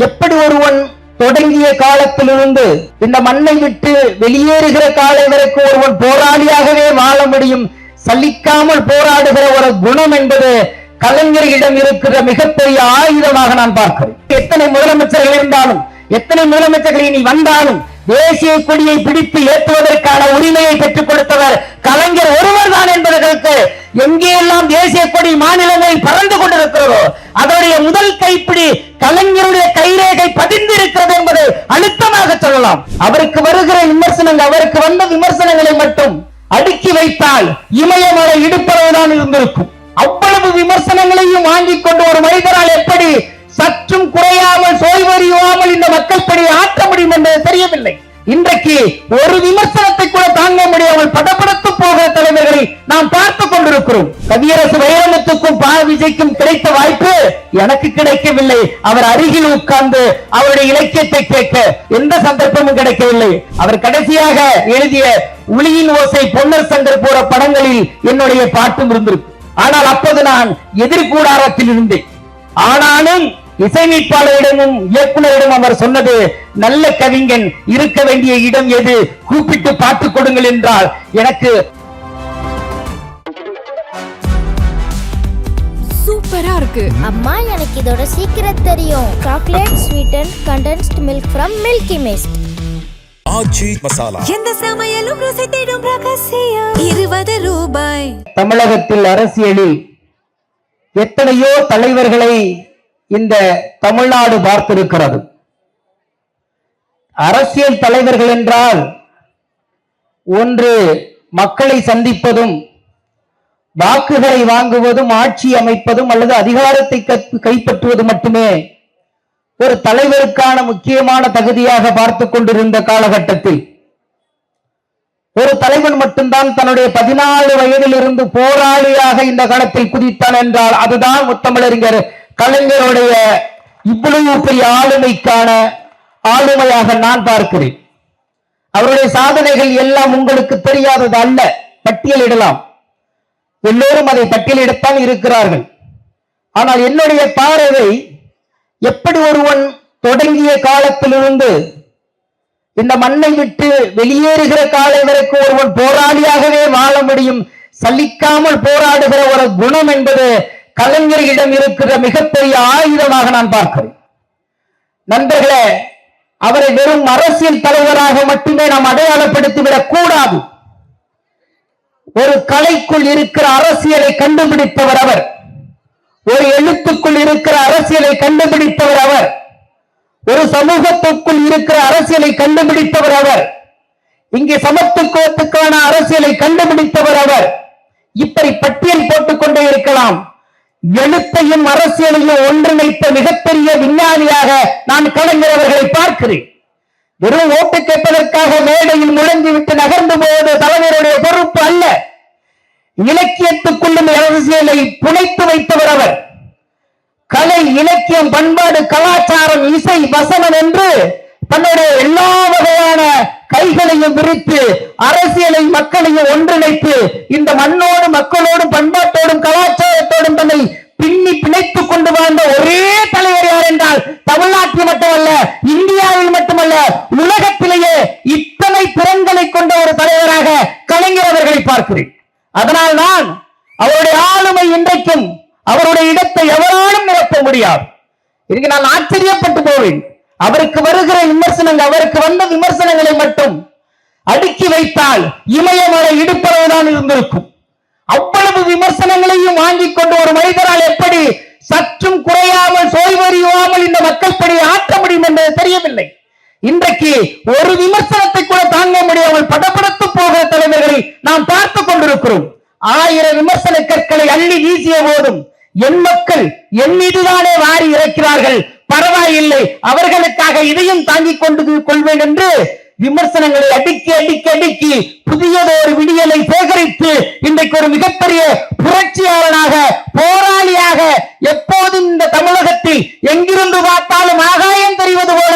எப்படி ஒருவன் தொடங்கிய காலத்திலிருந்து இந்த மண்ணை விட்டு வெளியேறுகிற காலம் வரைக்கும் ஒருவன் போராளியாகவே வாழ முடியும், சலிக்காமல் போராடுகிற ஒரு குணம் என்பது கலைஞர்களிடம் இருக்கிற மிகப்பெரிய ஆயுதமாக நான் பார்க்கிறேன். எத்தனை முதலமைச்சர்கள் இருந்தாலும், எத்தனை முதலமைச்சர்கள் இனி வந்தாலும் தேசிய கொடியை பிடித்து ஏற்றுவதற்கான உரிமையை பெற்றுக் கொடுத்தவர் கலைஞர் ஒருவர் தான் என்பதற்கு எங்கேயெல்லாம் தேசிய கொடி மாநிலங்களில் பறந்து கொண்டிருக்கிறதோ அதனுடைய முதல் கைப்பிடி கலைஞருடைய கைரேகை பதிந்திருக்கிறது என்பதை அழுத்தமாக சொல்லலாம். அவருக்கு வருகிற விமர்சனங்கள், அவருக்கு வந்த விமர்சனங்களை மட்டும் அடுக்கி வைத்தால் இமயமலை இடுப்பளவுதான் இருந்திருக்கும். அவ்வளவு விமர்சனங்களையும் வாங்கிக் கொண்டு ஒரு மனிதரால் எப்படி சற்றும் குறையாமல் சோய்வறியாமல் இந்த மக்கள் பணியை ஆற்ற முடியும் என்பது தெரியவில்லை. இன்றைக்கு ஒரு விமர்சனத்தை கூட தாங்க முடியாமல் படபடத்து போகிற தலைவர்களை நாம் பார்த்துக் கொண்டிருக்கிறோம். கவியரசு வைரமுத்துக்கும் பா விஜய்க்கும் கிடைத்த வாய்ப்பு எனக்கு கிடைக்கவில்லை. அவர் அருகில் உட்கார்ந்து அவருடைய இலக்கியத்தை கேட்க எந்த சந்தர்ப்பமும் கிடைக்கவில்லை. அவர் கடைசியாக எழுதிய உளியின் ஓசை, பொன்னர் சங்கர் போற படங்களில் என்னுடைய பாட்டும் இருந்திருக்கு. ஆனால் அப்போது நான் எதிர்கூடாரத்தில் இருந்தேன். ஆனாலும் இசையமைப்பாளரிடமும் இயக்குநரிடம் அவர் சொன்னது, நல்ல கவிஞன் இருக்க வேண்டிய இடம் எது, கூப்பிட்டு பாட்டு கொடுங்கள் என்றால் எனக்கு சூப்பரா இருக்கு. அம்மா, எனக்கு இதோட சீக்கிரம் தெரியும். Chocolate sweetened condensed milk from Milky Mist. Aachi Masala. எந்த சமையலும் ருசி தேடும் ரகசியம். 20 ரூபாய். தமிழகத்தில் அரசியலில் எத்தனையோ தலைவர்களை இந்த தமிழ்நாடு பார்த்திருக்கிறது. அரசியல் தலைவர்கள் என்றால் ஒன்று மக்களை சந்திப்பதும், வாக்குகளை வாங்குவதும், ஆட்சி அமைப்பதும் அல்லது அதிகாரத்தை கைப்பற்றுவது மட்டுமே ஒரு தலைவருக்கான முக்கியமான தகுதியாக பார்த்துக் கொண்டிருந்த காலகட்டத்தில் ஒரு தலைவன் மட்டும்தான் தன்னுடைய 14 வயதில் இருந்து போராளியாக இந்த களத்தில் குதித்தான் என்றால் அதுதான் முத்தமிழறிஞர் கலைஞருடைய இவ்வளவு பெரிய ஆளுமைக்கான ஆளுமையாக நான் பார்க்கிறேன். அவருடைய சாதனைகள் எல்லாம் உங்களுக்கு தெரியாதது அல்ல, பட்டியலிடலாம். எல்லோரும் அதை பட்டியலிடத்தான் இருக்கிறார்கள். ஆனால் என்னுடைய பார்வை, எப்படி ஒருவன் தொடங்கிய காலத்திலிருந்து இந்த மண்ணை விட்டு வெளியேறுகிற காலம் வரைக்கும் ஒருவன் போராளியாகவே வாழ முடியும், சலிக்காமல் போராடுகிற ஒரு குணம் என்பது கலைஞர்களிடம் இருக்கிற மிகப்பெரிய ஆயுதமாக நான் பார்க்கிறேன். நண்பர்களே, அவரை வெறும் அரசியல் தலைவராக மட்டுமே நாம் அடையாளப்படுத்திவிடக் கூடாது. ஒரு கலைக்குள் இருக்கிற அரசியலை கண்டுபிடித்தவர் அவர். ஒரு எழுத்துக்குள் இருக்கிற அரசியலை கண்டுபிடித்தவர் அவர். ஒரு சமூகத்துக்குள் இருக்கிற அரசியலை கண்டுபிடித்தவர் அவர். இங்கே சமத்துவத்துக்கான அரசியலை கண்டுபிடித்தவர் அவர். இப்படி பட்டியல் போட்டுக் கொண்டே இருக்கலாம். எழுத்தையும் அரசியலையும் ஒன்றிணைத்த மிகப்பெரிய விஞ்ஞானியாக நான் கலைஞர் அவர்களை பார்க்கிறேன். வெறும் ஓட்டு கேட்பதற்காக மேடையில் முழங்கிவிட்டு நகர்ந்து போவது தலைவருடைய பொறுப்பு அல்ல. இலக்கியத்துக்குள்ளும் அரசியலை புனைத்து வைத்தவர் அவர். கலை, இலக்கியம், பண்பாடு, கலாச்சாரம், இசை, வசனம் என்று தன்னுடைய எல்லா வகையான கைகளையும் விரித்து அரசியலை, மக்களையும் ஒன்றிணைத்து இந்த மண்ணோடு, மக்களோடும், பண்பாட்டோடும், கலாச்சாரத்தோடும் தன்னை பின்னி பிணைத்துக் கொண்டு வாழ்ந்த ஒரே தலைவர் யார் என்றால் தமிழ்நாட்டில் மட்டுமல்ல, இந்தியாவில் மட்டுமல்ல, உலகத்திலேயே இத்தனை திறன்களை கொண்ட ஒரு தலைவராக கலைஞர் அவர்களை பார்க்கிறேன். அதனால் நான் அவருடைய ஆளுமை இன்றைக்கும் அவருடைய இடத்தை எவராலும் நிரப்ப முடியாது. இதுக்கு நான் ஆச்சரியப்பட்டு போவேன். அவருக்கு வருகிற விமர்சனங்கள், அவருக்கு வந்த விமர்சனங்களை மட்டும் அடுக்கி வைத்தால் இமயமலை இடுப்பளவுதான் இருந்திருக்கும். அவ்வளவு விமர்சனங்களையும் வாங்கிக் கொண்டு ஒரு மனிதரால் எப்படி சற்றும் குறையாமல் சோய்வறியாமல் இந்த மக்கள் பணியை ஆற்ற முடியும் என்பது தெரியவில்லை. இன்றைக்கு ஒரு விமர்சனத்தை கூட தாங்க முடியாமல் படபடத்து போகிற தலைவர்களை நாம் பார்த்துக் கொண்டிருக்கிறோம். 1000 விமர்சன கற்களை அள்ளி வீசிய போதும் என் மக்கள் என் மீதுதானே வாரி இறக்கிறார்கள், பரவாயில்லை, அவர்களுக்காக இதையும் தாங்கிக் கொண்டு கொள்வேன் என்று விமர்சனங்களை அடுக்கி அடுக்கி அடுக்கி புதியதொரு விடியலை சேகரித்து இன்றைக்கு ஒரு மிகப்பெரிய புரட்சியாளனாக, போராளியாக, எப்போதும் இந்த தமிழகத்தில் எங்கிருந்து பார்த்தாலும் ஆகாயம் தெரிவது போல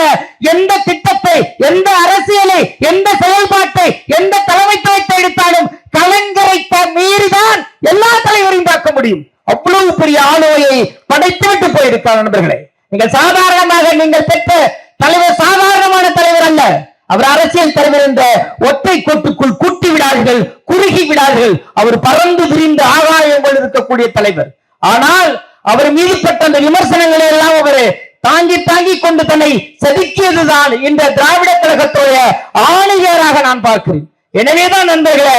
எந்த திட்டத்தை, எந்த அரசியலை, எந்த செயல்பாட்டை, எந்த தலைமைத்துவத்தை எடுத்தாலும் கலைஞரை மீறிதான் எல்லா தலைவரையும் பார்க்க முடியும். அவ்வளவு பெரிய ஆளுமையை படைத்துவிட்டு போயிருக்கார். நண்பர்களே, நீங்கள் சாதாரணமாக நீங்கள் அவர் அரசியல் தலைவர் என்ற ஒற்றை கோட்டுக்குள் கூட்டி விடார்கள், குறுகி விடார்கள். அவர் பறந்து விரிந்து ஆகாயங்கள் இருக்கக்கூடிய தலைவர். ஆனால் அவர் மீது பட்ட அந்த விமர்சனங்களை எல்லாம் அவர் தாங்கி தாங்கி கொண்டு தன்னை செதுக்கியதுதான் இந்த திராவிட கழகத்துடைய ஆணையராக நான் பார்க்கிறேன். எனவேதான் நண்பர்களே,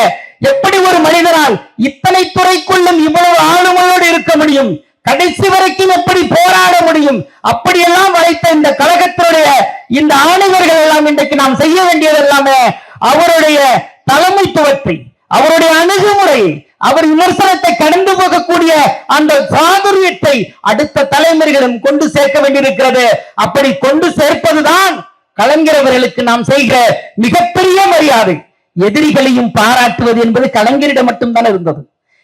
எப்படி ஒரு மனிதனால் இத்தனை துறைக்குள்ளும் இவ்வளவு ஆளுமையோடு இருக்க முடியும், கடைசி வரைக்கும் எப்படி போராட முடியும், அப்படியெல்லாம் வளைத்த இந்த கழகத்தினுடைய இந்த ஆணையர்கள் எல்லாம் இன்றைக்கு நாம் செய்ய வேண்டியது எல்லாமே அவருடைய தலைமைத்துவத்தை, அவருடைய அணுகுமுறையை, அவர் விமர்சனத்தை கடந்து போகக்கூடிய அந்த சாதுரியத்தை அடுத்த தலைமுறைகளும் கொண்டு சேர்க்க வேண்டியிருக்கிறது. அப்படி கொண்டு சேர்ப்பதுதான் கலைஞர் அவர்களுக்கு நாம் செய்கிற மிகப்பெரிய மரியாதை. எதிரிகளையும் பாராட்டுவது என்பது கலைஞரிடம் மட்டும்தான் இருந்தது.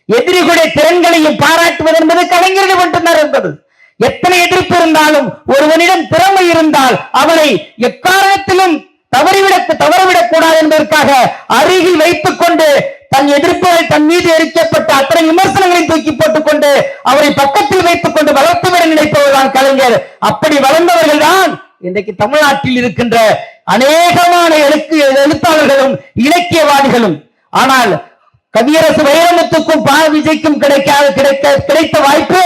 எதிரிகளுடைய திறன்களையும் பாராட்டுவது என்பது கலைஞரிடம் மட்டும்தான் இருந்தது. எத்தனை எதிர்ப்பு இருந்தாலும் ஒருவனிடம் திறமை இருந்தால் அவனை எக்காரணத்திலும் தவறவிடக் கூடாது என்பதற்காக அருகில் வைத்துக் கொண்டு தன் எதிர்ப்புகள் தன் மீது எரிக்கப்பட்ட அத்தனை விமர்சனங்களை தூக்கி போட்டுக் கொண்டு அவரை பக்கத்தில் வைத்துக் கொண்டு வளர்த்துவிட நினைப்பவர்தான் கலைஞர். அப்படி வளர்ந்தவர்கள் தான் இன்றைக்கு தமிழ்நாட்டில் இருக்கின்ற அநேகமான எழுத்தாளர்களும் இலக்கியவாதிகளும். ஆனால் கவியரசு வைரமுத்துக்கும் விஜய்க்கும் கிடைத்த வாய்ப்பு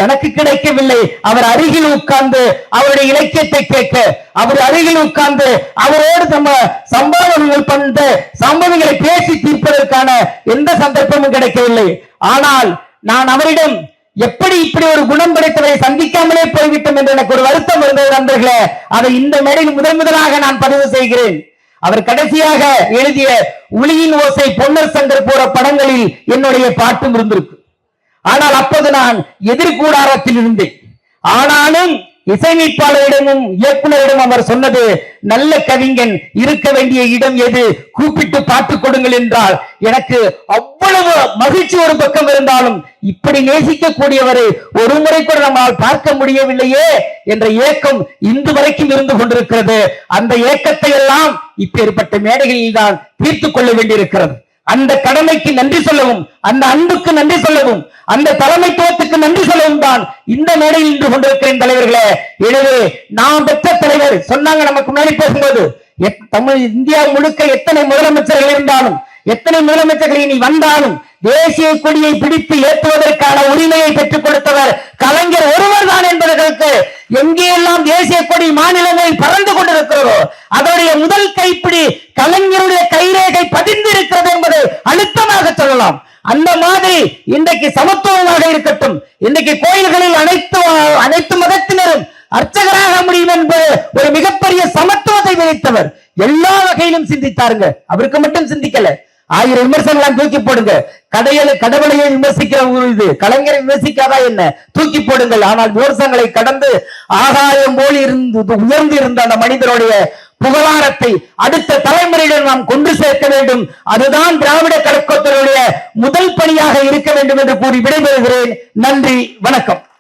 எனக்கு கிடைக்கவில்லை. அவர் அருகில் உட்கார்ந்து அவருடைய இலக்கியத்தை கேட்க, அவர் அருகில் உட்கார்ந்து அவரோடு சம்பவங்களை பேசி தீர்ப்பதற்கான எந்த சந்தர்ப்பமும் கிடைக்கவில்லை. ஆனால் நான் அவரிடம் எப்படி இப்படி ஒரு குணம் படைத்தவரை சந்திக்காமலே போய்விட்டோம் என்று எனக்கு ஒரு வருத்தம் இருந்தது நண்பர்களே. அதை இந்த மேடையில் முதலாக நான் பதிவு செய்கிறேன். அவர் கடைசியாக எழுதிய ஒளியின் ஓசை, பொன்னர் சங்கர் போற படங்களில் என்னுடைய பாட்டும் இருந்திருக்கு. ஆனால் அப்போது நான் எதிர்கூடாரத்தில் இருந்தேன். ஆனாலும் இசையமைப்பாளரிடமும் இயக்குனரிடம் அவர் சொன்னது, நல்ல கவிஞன் இருக்க வேண்டிய இடம் எது, கூப்பிட்டு பாட்டு கொடுங்கள் என்றால் எனக்கு அவ்வளவு மகிழ்ச்சி. ஒரு பக்கம் இருந்தாலும் இப்படி நேசிக்கக்கூடியவரை ஒரு முறை கூட நம்மால் பார்க்க முடியவில்லையே என்ற ஏக்கம் இன்று வரைக்கும் இருந்து கொண்டிருக்கிறது. அந்த ஏக்கத்தை எல்லாம் இப்பேற்பட்ட மேடைகளில் தான் தீர்த்துக் கொள்ள வேண்டியிருக்கிறது. அந்த கடமைக்கு நன்றி சொல்லவும், அந்த அன்புக்கு நன்றி சொல்லவும், அந்த தலைமைத்துவத்துக்கு நன்றி சொல்லவும் தான் இந்த மேடையில் நின்று கொண்டிருக்கிறேன் தலைவர்களே. எனவே நாம் பெற்ற தலைவர் சொன்னாங்க நமக்கு முன்னாடி பேசும்போது, இந்தியா முழுக்க எத்தனை முதலமைச்சர்கள் இருந்தாலும், எத்தனை முதலமைச்சர்கள் இனி வந்தாலும் தேசிய கொடியை பிடித்து ஏற்றுவதற்கான உரிமையை பெற்றுக் கொடுத்தவர் கலைஞர் ஒருவர் தான் என்பதற்கு எங்கேயெல்லாம் தேசிய கொடி மாநிலங்களில் பறந்து கொண்டிருக்கிறதோ அதனுடைய முதல் கைப்பிடி கலைஞருடைய கைரேகை பதிந்து இருக்கிறது என்பதை அழுத்தமாக சொல்லலாம். அந்த மாதிரி இன்றைக்கு சமத்துவமாக இருக்கட்டும், இன்றைக்கு கோயில்களில் அனைத்து மதத்தினரும் அர்ச்சகராக முடியும் என்பது ஒரு மிகப்பெரிய சமத்துவத்தை விதித்தவர். எல்லா வகையிலும் சிந்தித்தாருங்க, அவருக்கு மட்டும் சிந்திக்கல. 1000 விமர்சனம் தூக்கி போடுங்க, கடவுளையை விமர்சிக்கிற கலைஞரை விமர்சிக்காதா என்ன, தூக்கி போடுங்கள். ஆனால் விமர்சனங்களை கடந்து ஆகாயம் போல் உயர்ந்து இருந்த அந்த மனிதனுடைய புகழாரத்தை அடுத்த தலைமுறையிடம் நாம் கொண்டு சேர்க்க வேண்டும். அதுதான் திராவிட கழகத்தினுடைய முதல் பணியாக இருக்க வேண்டும் என்று கூறி விடைபெறுகிறேன். நன்றி, வணக்கம்.